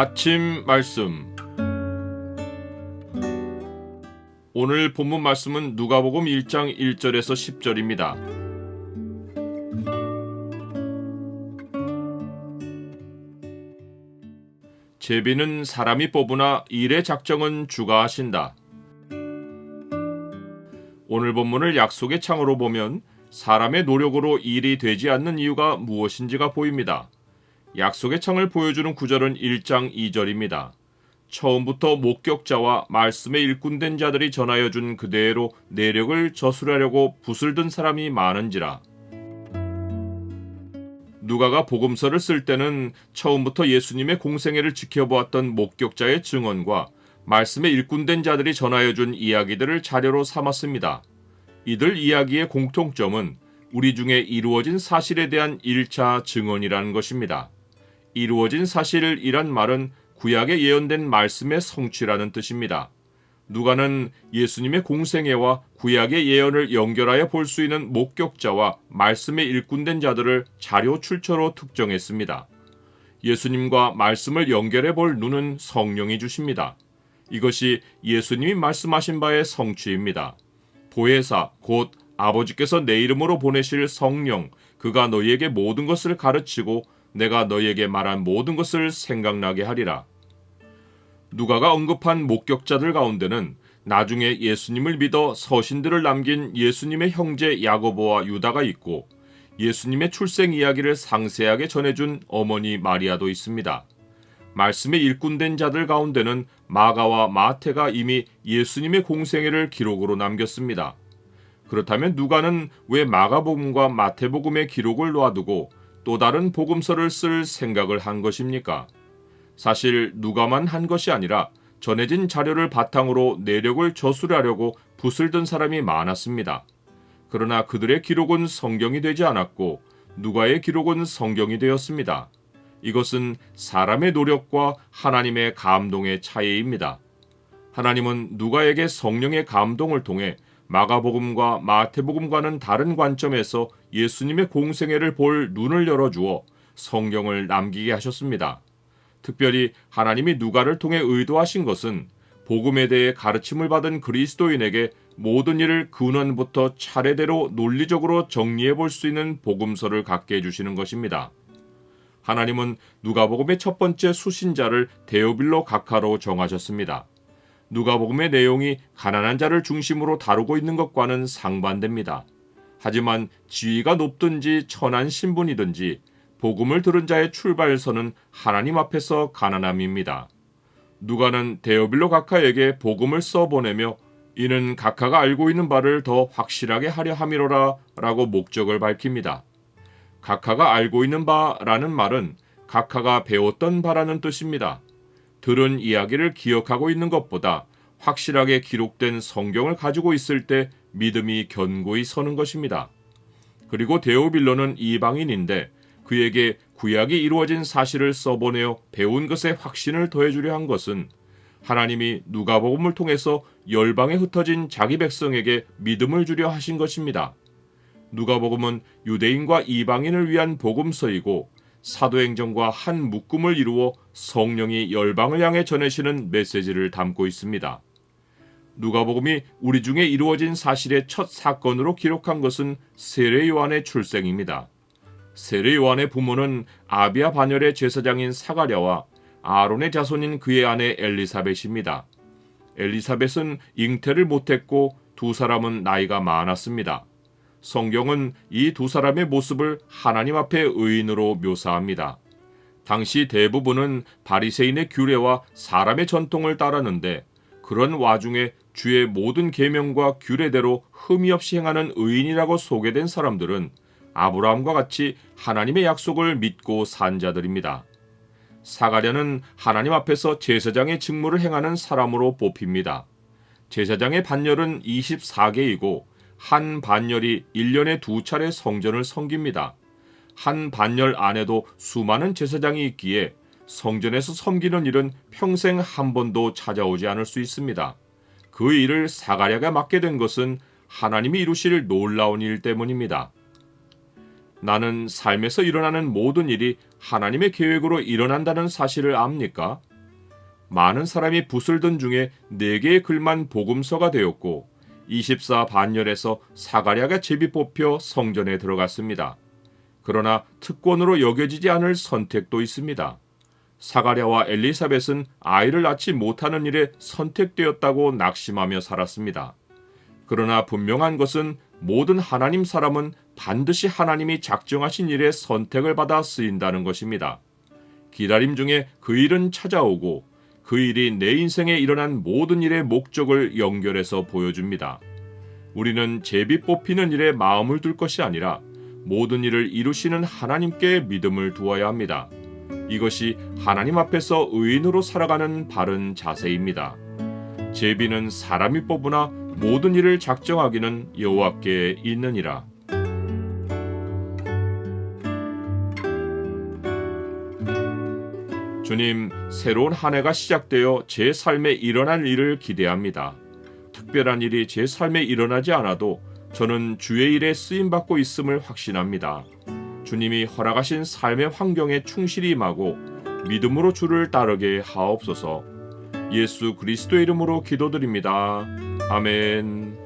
아침 말씀. 오늘 본문 말씀은 누가복음 1장 1절에서 10절입니다. 제비는 사람이 뽑으나 일의 작정은 주가 하신다. 오늘 본문을 약속의 창으로 보면 사람의 노력으로 일이 되지 않는 이유가 무엇인지가 보입니다. 약속의 창을 보여주는 구절은 1장 2절입니다. 처음부터 목격자와 말씀에 일꾼된 자들이 전하여 준 그대로 내력을 저술하려고 붓을 든 사람이 많은지라. 누가가 복음서를 쓸 때는 처음부터 예수님의 공생애를 지켜보았던 목격자의 증언과 말씀에 일꾼된 자들이 전하여 준 이야기들을 자료로 삼았습니다. 이들 이야기의 공통점은 우리 중에 이루어진 사실에 대한 1차 증언이라는 것입니다. 이루어진 사실이란 말은 구약에 예언된 말씀의 성취라는 뜻입니다. 누가는 예수님의 공생애와 구약의 예언을 연결하여 볼 수 있는 목격자와 말씀에 일꾼된 자들을 자료 출처로 특정했습니다. 예수님과 말씀을 연결해 볼 눈은 성령이 주십니다. 이것이 예수님이 말씀하신 바의 성취입니다. 보혜사 곧 아버지께서 내 이름으로 보내실 성령, 그가 너희에게 모든 것을 가르치고 내가 너희에게 말한 모든 것을 생각나게 하리라. 누가가 언급한 목격자들 가운데는 나중에 예수님을 믿어 서신들을 남긴 예수님의 형제 야고보와 유다가 있고 예수님의 출생 이야기를 상세하게 전해준 어머니 마리아도 있습니다. 말씀에 일꾼된 자들 가운데는 마가와 마태가 이미 예수님의 공생애를 기록으로 남겼습니다. 그렇다면 누가는 왜 마가복음과 마태복음의 기록을 놔두고 또 다른 복음서를 쓸 생각을 한 것입니까? 사실 누가만 한 것이 아니라 전해진 자료를 바탕으로 내력을 저술하려고 붓을 든 사람이 많았습니다. 그러나 그들의 기록은 성경이 되지 않았고 누가의 기록은 성경이 되었습니다. 이것은 사람의 노력과 하나님의 감동의 차이입니다. 하나님은 누가에게 성령의 감동을 통해 마가복음과 마태복음과는 다른 관점에서 예수님의 공생애를 볼 눈을 열어주어 성경을 남기게 하셨습니다. 특별히 하나님이 누가를 통해 의도하신 것은 복음에 대해 가르침을 받은 그리스도인에게 모든 일을 근원부터 차례대로 논리적으로 정리해 볼 수 있는 복음서를 갖게 해주시는 것입니다. 하나님은 누가복음의 첫 번째 수신자를 데오빌로 각하로 정하셨습니다. 누가복음의 내용이 가난한 자를 중심으로 다루고 있는 것과는 상반됩니다. 하지만 지위가 높든지 천한 신분이든지 복음을 들은 자의 출발선은 하나님 앞에서 가난함입니다. 누가는 데오빌로 각하에게 복음을 써보내며 이는 각하가 알고 있는 바를 더 확실하게 하려 함이로라 라고 목적을 밝힙니다. 각하가 알고 있는 바라는 말은 각하가 배웠던 바라는 뜻입니다. 들은 이야기를 기억하고 있는 것보다 확실하게 기록된 성경을 가지고 있을 때 믿음이 견고히 서는 것입니다. 그리고 데오빌로는 이방인인데 그에게 구약이 이루어진 사실을 써보내어 배운 것에 확신을 더해주려 한 것은 하나님이 누가복음을 통해서 열방에 흩어진 자기 백성에게 믿음을 주려 하신 것입니다. 누가복음은 유대인과 이방인을 위한 복음서이고 사도행전과 한 묶음을 이루어 성령이 열방을 향해 전해지는 메시지를 담고 있습니다. 누가복음이 우리 중에 이루어진 사실의 첫 사건으로 기록한 것은 세례 요한의 출생입니다. 세례 요한의 부모는 아비아 반열의 제사장인 사가랴와 아론의 자손인 그의 아내 엘리사벳입니다. 엘리사벳은 잉태를 못했고 두 사람은 나이가 많았습니다. 성경은 이 두 사람의 모습을 하나님 앞에 의인으로 묘사합니다. 당시 대부분은 바리새인의 규례와 사람의 전통을 따랐는데 그런 와중에 주의 모든 계명과 규례대로 흠이 없이 행하는 의인이라고 소개된 사람들은 아브라함과 같이 하나님의 약속을 믿고 산 자들입니다. 사가랴는 하나님 앞에서 제사장의 직무를 행하는 사람으로 뽑힙니다. 제사장의 반열은 24개이고 한 반열이 1년에 2차례 성전을 섬깁니다. 한 반열 안에도 수많은 제사장이 있기에 성전에서 섬기는 일은 평생 한 번도 찾아오지 않을 수 있습니다. 그 일을 사가랴가 맡게 된 것은 하나님이 이루실 놀라운 일 때문입니다. 나는 삶에서 일어나는 모든 일이 하나님의 계획으로 일어난다는 사실을 압니까? 많은 사람이 붓을 든 중에 4개의 글만 복음서가 되었고 24 반열에서 사가랴가 제비 뽑혀 성전에 들어갔습니다. 그러나 특권으로 여겨지지 않을 선택도 있습니다. 사가랴와 엘리사벳은 아이를 낳지 못하는 일에 선택되었다고 낙심하며 살았습니다. 그러나 분명한 것은 모든 하나님 사람은 반드시 하나님이 작정하신 일에 선택을 받아 쓰인다는 것입니다. 기다림 중에 그 일은 찾아오고 그 일이 내 인생에 일어난 모든 일의 목적을 연결해서 보여줍니다. 우리는 제비 뽑히는 일에 마음을 둘 것이 아니라 모든 일을 이루시는 하나님께 믿음을 두어야 합니다. 이것이 하나님 앞에서 의인으로 살아가는 바른 자세입니다. 제비는 사람이 뽑으나 모든 일을 작정하기는 여호와께 있느니라. 주님, 새로운 한 해가 시작되어 제 삶에 일어날 일을 기대합니다. 특별한 일이 제 삶에 일어나지 않아도 저는 주의 일에 쓰임받고 있음을 확신합니다. 주님이 허락하신 삶의 환경에 충실히 임하고 믿음으로 주를 따르게 하옵소서. 예수 그리스도의 이름으로 기도드립니다. 아멘.